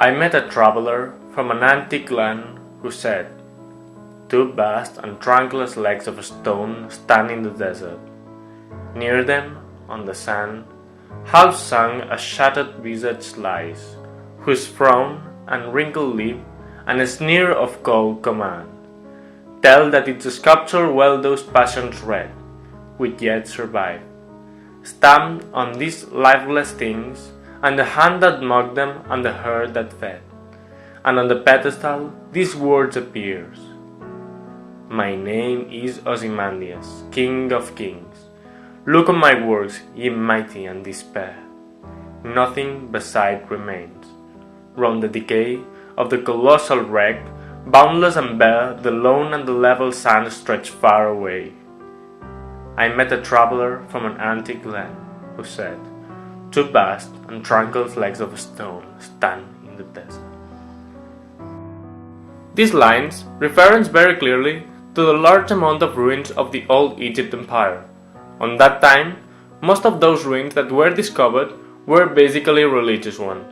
I met a traveler from an antique land who said, "Two vast and trunkless legs of stone stand in the desert. Near them, on the sand, half sunk a shattered visage lies, whose frown and wrinkled lip and a sneer of cold command tell that its sculpture well those passions read, which yet survive, stamped on these lifeless things, and the hand that mocked them and the heart that fed, and on the pedestal these words appears, My name is Ozymandias, King of Kings. Look on my works, ye mighty, and despair. Nothing beside remains. Round the decay of the colossal wreck, boundless and bare, the lone and the level sand stretch far away. I met a traveler from an antique land who said, Two vast and trunkless legs of stone stand in the desert." These lines reference very clearly to the large amount of ruins of the old Egypt Empire. On that time, most of those ruins that were discovered were basically religious ones.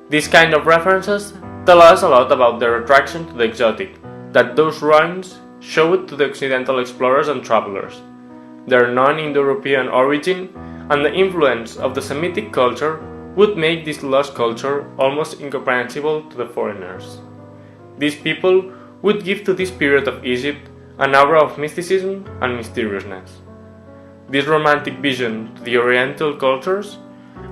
These kind of references tell us a lot about their attraction to the exotic, that those ruins showed to the Occidental explorers and travelers, their non-Indo-European origin, and the influence of the Semitic culture would make this lost culture almost incomprehensible to the foreigners. These people would give to this period of Egypt an aura of mysticism and mysteriousness. This romantic vision to the Oriental cultures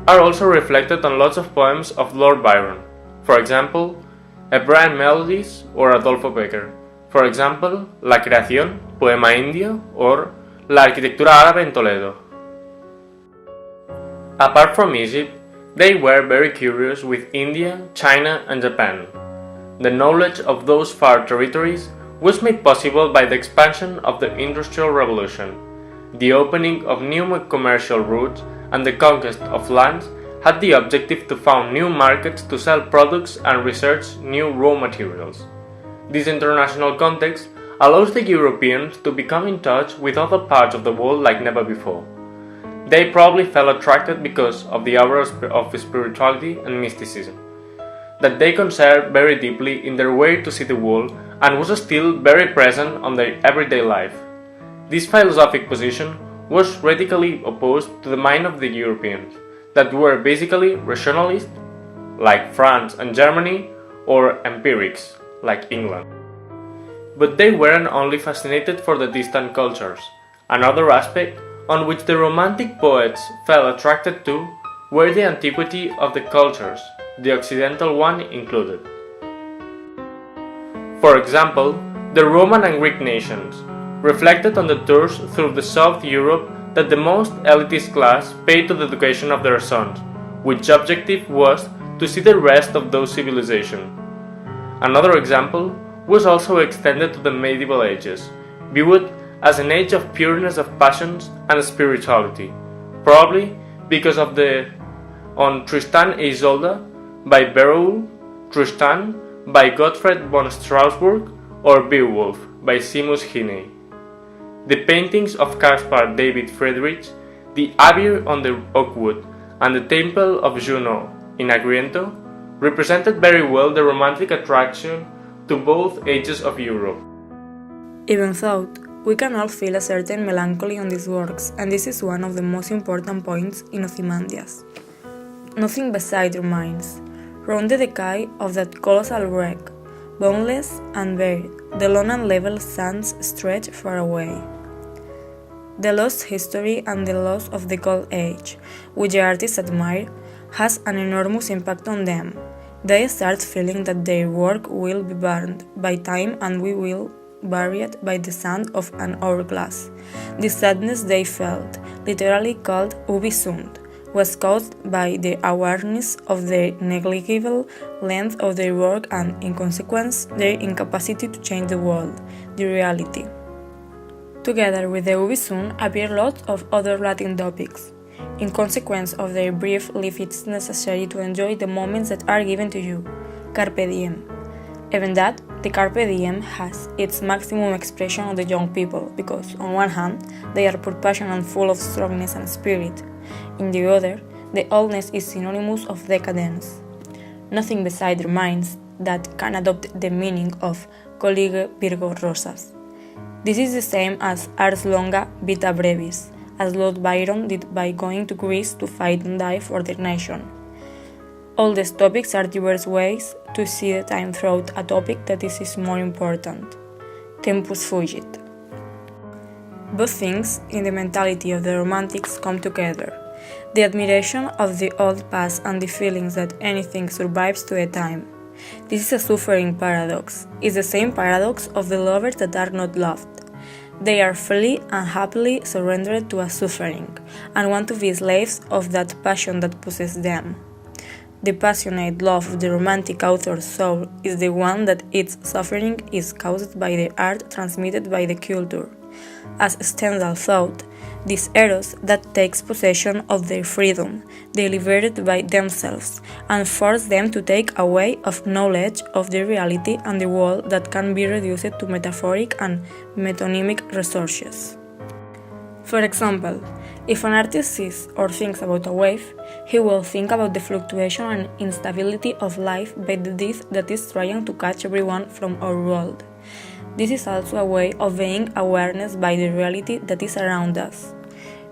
are also reflected on lots of poems of Lord Byron, for example, Hebraic Melodies or Adolfo Becker, for example, La Creación, Poema Indio, or La Arquitectura Árabe en Toledo. Apart from Egypt, they were very curious with India, China, and Japan. The knowledge of those far territories was made possible by the expansion of the Industrial Revolution. The opening of new commercial routes and the conquest of lands had the objective to found new markets to sell products and research new raw materials. This international context allows the Europeans to become in touch with other parts of the world like never before. They probably felt attracted because of the aura of spirituality and mysticism that they considered very deeply in their way to see the world and was still very present on their everyday life. This philosophic position was radically opposed to the mind of the Europeans, that were basically rationalists, like France and Germany, or empirics, like England. But they weren't only fascinated for the distant cultures. Another aspect on which the Romantic poets felt attracted to were the antiquity of the cultures, the Occidental one included. For example, the Roman and Greek nations reflected on the tours through the South Europe that the most elitist class paid to the education of their sons, which objective was to see the rest of those civilizations. Another example was also extended to the medieval ages, viewed as an age of pureness of passions and spirituality, probably because of the On Tristan and Isolde by Beowulf, Tristan by Gottfried von Strasbourg, or Beowulf by Seamus Heaney. The paintings of Caspar David Friedrich, the Abbey on the Oakwood, and the Temple of Juno in Agrigento represented very well the romantic attraction to both ages of Europe. Even though we can all feel a certain melancholy on these works, and this is one of the most important points in Ozymandias. Nothing beside remains. Round the decay of that colossal wreck, boundless and buried, the lone and level sands stretch far away. The lost history and the loss of the Gold Age, which the artists admire, has an enormous impact on them. They start feeling that their work will be burned by time and we will buried by the sand of an hourglass. The sadness they felt, literally called ubi sunt, was caused by the awareness of the negligible length of their work and, in consequence, their incapacity to change the world, the reality. Together with the ubi sunt appear lots of other Latin topics. In consequence of their brief life, it's necessary to enjoy the moments that are given to you. Carpe diem. Even that, the Carpe Diem has its maximum expression on the young people because, on one hand, they are pure passion and full of strongness and spirit. In the other, the oldness is synonymous of decadence. nothing beside their minds that can adopt the meaning of collige Virgo rosas. This is the same as ars longa vita brevis, as Lord Byron did by going to Greece to fight and die for their nation. All these topics are diverse ways to see the time throughout a topic that is more important. Tempus fugit. Both things in the mentality of the Romantics come together. The admiration of the old past and the feelings that anything survives to a time. This is a suffering paradox. It's the same paradox of the lovers that are not loved. They are fully and happily surrendered to a suffering, and want to be slaves of that passion that possesses them. The passionate love of the romantic author's soul is the one that its suffering is caused by the art transmitted by the culture. As Stendhal thought, this eros that takes possession of their freedom, delivered by themselves, and force them to take away of knowledge of the reality and the world that can be reduced to metaphoric and metonymic resources. For example, if an artist sees or thinks about a wave, he will think about the fluctuation and instability of life by the death that is trying to catch everyone from our world. This is also a way of being awareness by the reality that is around us.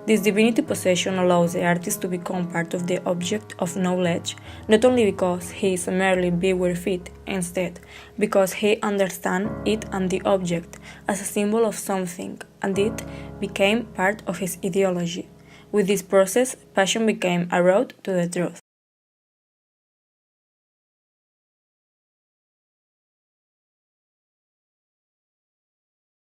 This divinity possession allows the artist to become part of the object of knowledge, not only because he is merely beware of it, instead, because he understands it and the object as a symbol of something, and it became part of his ideology. With this process, passion became a road to the truth.